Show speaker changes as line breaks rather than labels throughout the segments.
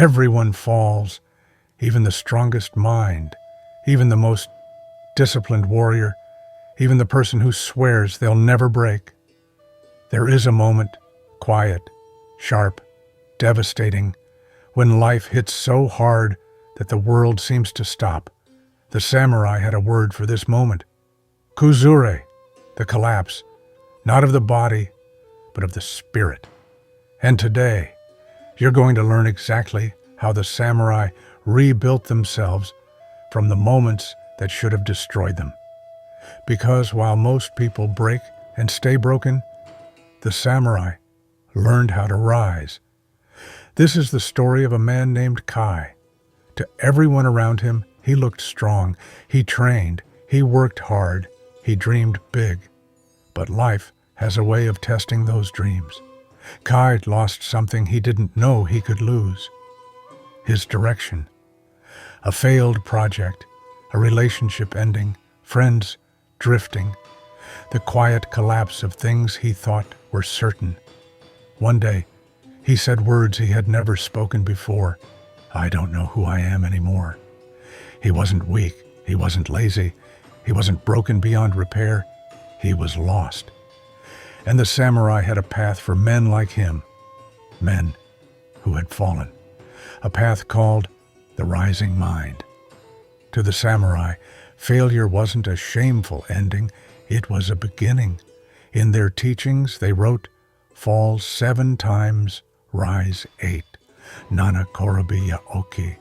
Everyone falls, even the strongest mind, even the most disciplined warrior, even the person who swears they'll never break. There is a moment, quiet, sharp, devastating, when life hits so hard that the world seems to stop. The samurai had a word for this moment. Kuzure, the collapse, not of the body, but of the spirit. And today, you're going to learn exactly how the samurai rebuilt themselves from the moments that should have destroyed them. Because while most people break and stay broken, the samurai learned how to rise. This is the story of a man named Kai. To everyone around him, he looked strong, he trained, he worked hard, he dreamed big. But life has a way of testing those dreams. Kai lost something he didn't know he could lose. His direction. A failed project, a relationship ending, friends drifting, the quiet collapse of things he thought were certain. One day, he said words he had never spoken before. I don't know who I am anymore. He wasn't weak, he wasn't lazy, he wasn't broken beyond repair, he was lost. And the samurai had a path for men like him, men who had fallen, a path called the rising mind. To the samurai, failure wasn't a shameful ending, it was a beginning. In their teachings, they wrote, fall 7 times, rise 8. Nana korobi ya oki.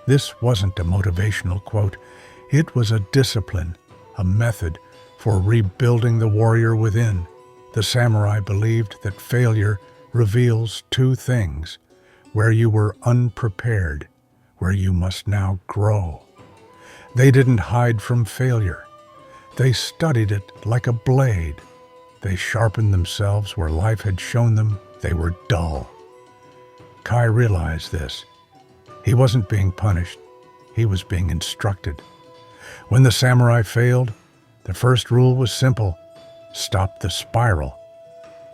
This wasn't a motivational quote. It was a discipline, a method for rebuilding the warrior within. The samurai believed that failure reveals 2 things: where you were unprepared, where you must now grow. They didn't hide from failure. They studied it like a blade. They sharpened themselves where life had shown them they were dull. Kai realized this. He wasn't being punished. He was being instructed. When the samurai failed, the first rule was simple: stop the spiral.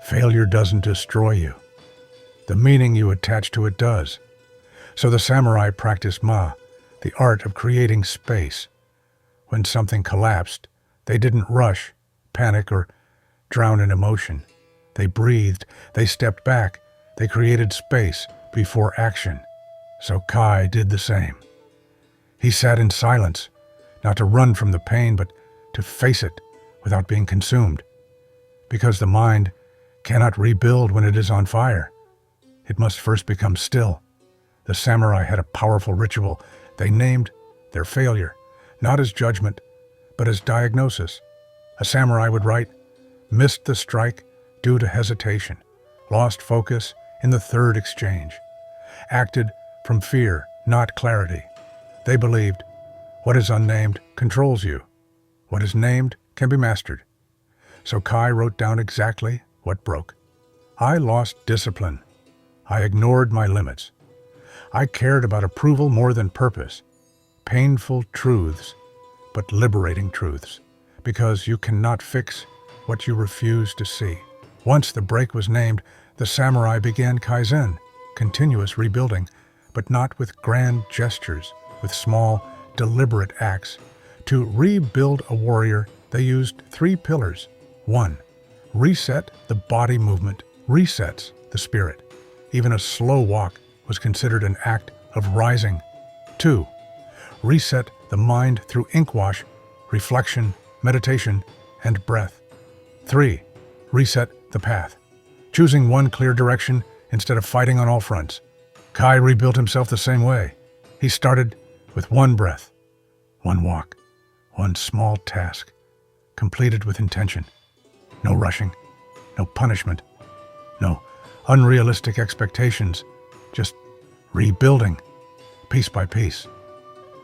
Failure doesn't destroy you. The meaning you attach to it does. So the samurai practiced ma, the art of creating space. When something collapsed, they didn't rush, panic, or drown in emotion. They breathed, they stepped back, they created space before action. So Kai did the same. He sat in silence, not to run from the pain, but to face it without being consumed. Because the mind cannot rebuild when it is on fire. It must first become still. The samurai had a powerful ritual. They named their failure, not as judgment, but as diagnosis. A samurai would write, missed the strike due to hesitation, lost focus in the 3rd exchange, acted from fear, not clarity. They believed, what is unnamed controls you. What is named can be mastered. So Kai wrote down exactly what broke. I lost discipline. I ignored my limits. I cared about approval more than purpose. Painful truths, but liberating truths, because you cannot fix what you refuse to see. Once the break was named, the samurai began kaizen, continuous rebuilding, but not with grand gestures, with small, deliberate acts. To rebuild a warrior, they used 3 pillars. 1. Reset the body movement, resets the spirit. Even a slow walk was considered an act of rising. 2. Reset the mind through inkwash, reflection, meditation, and breath. 3. Reset the path, choosing one clear direction instead of fighting on all fronts. Kai rebuilt himself the same way. He started with 1 breath, 1 walk, 1 small task, completed with intention. No rushing, no punishment, no unrealistic expectations, just rebuilding, piece by piece.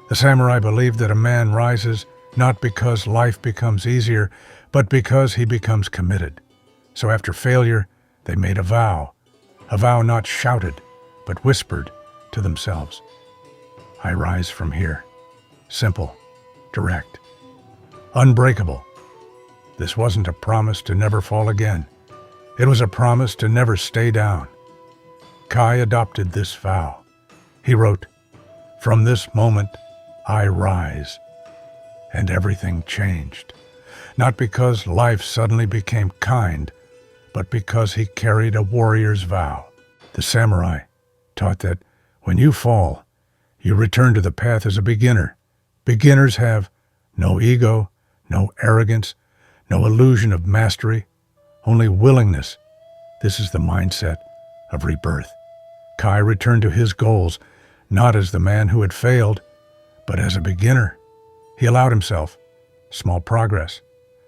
The samurai believed that a man rises not because life becomes easier, but because he becomes committed. So after failure, they made a vow not shouted, but whispered to themselves. I rise from here. Simple, direct, unbreakable. This wasn't a promise to never fall again. It was a promise to never stay down. Kai adopted this vow. He wrote, "From this moment, I rise." And everything changed. Not because life suddenly became kind, but because he carried a warrior's vow. The samurai taught that when you fall, you return to the path as a beginner. Beginners have no ego, no arrogance, no illusion of mastery, only willingness. This is the mindset of rebirth. Kai returned to his goals, not as the man who had failed, but as a beginner. He allowed himself small progress,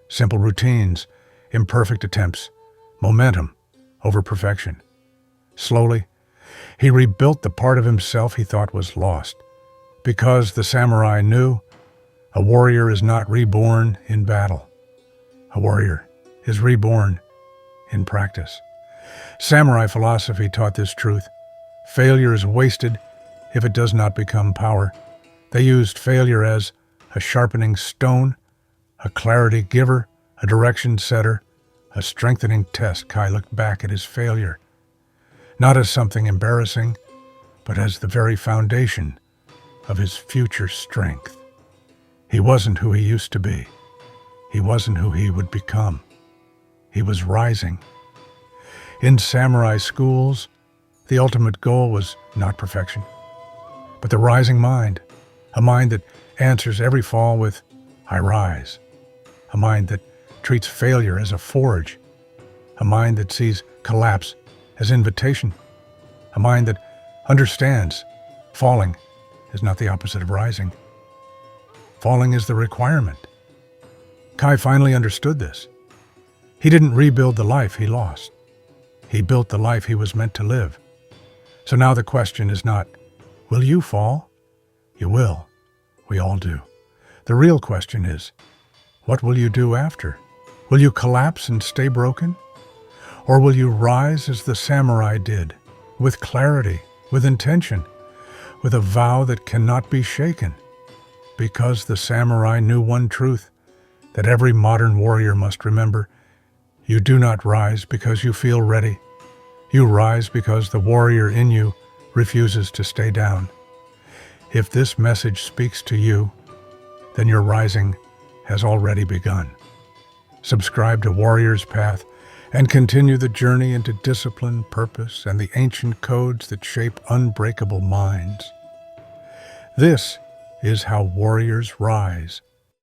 simple routines, imperfect attempts, momentum over perfection. Slowly, he rebuilt the part of himself he thought was lost. Because the samurai knew, a warrior is not reborn in battle. A warrior is reborn in practice. Samurai philosophy taught this truth. Failure is wasted if it does not become power. They used failure as a sharpening stone, a clarity giver, a direction setter, a strengthening test. Kai looked back at his failure, not as something embarrassing, but as the very foundation of his future strength. He wasn't who he used to be. He wasn't who he would become. He was rising. In samurai schools, the ultimate goal was not perfection, but the rising mind, a mind that answers every fall with, "I rise," a mind that treats failure as a forge, a mind that sees collapse as invitation, a mind that understands falling is not the opposite of rising. Falling is the requirement. Kai finally understood this. He didn't rebuild the life he lost. He built the life he was meant to live. So now the question is not, will you fall? You will. We all do. The real question is, what will you do after? Will you collapse and stay broken? Or will you rise as the samurai did, with clarity, with intention, with a vow that cannot be shaken? Because the samurai knew one truth that every modern warrior must remember: you do not rise because you feel ready. You rise because the warrior in you refuses to stay down. If this message speaks to you, then your rising has already begun. Subscribe to Warrior's Path and continue the journey into discipline, purpose, and the ancient codes that shape unbreakable minds. This is how warriors rise.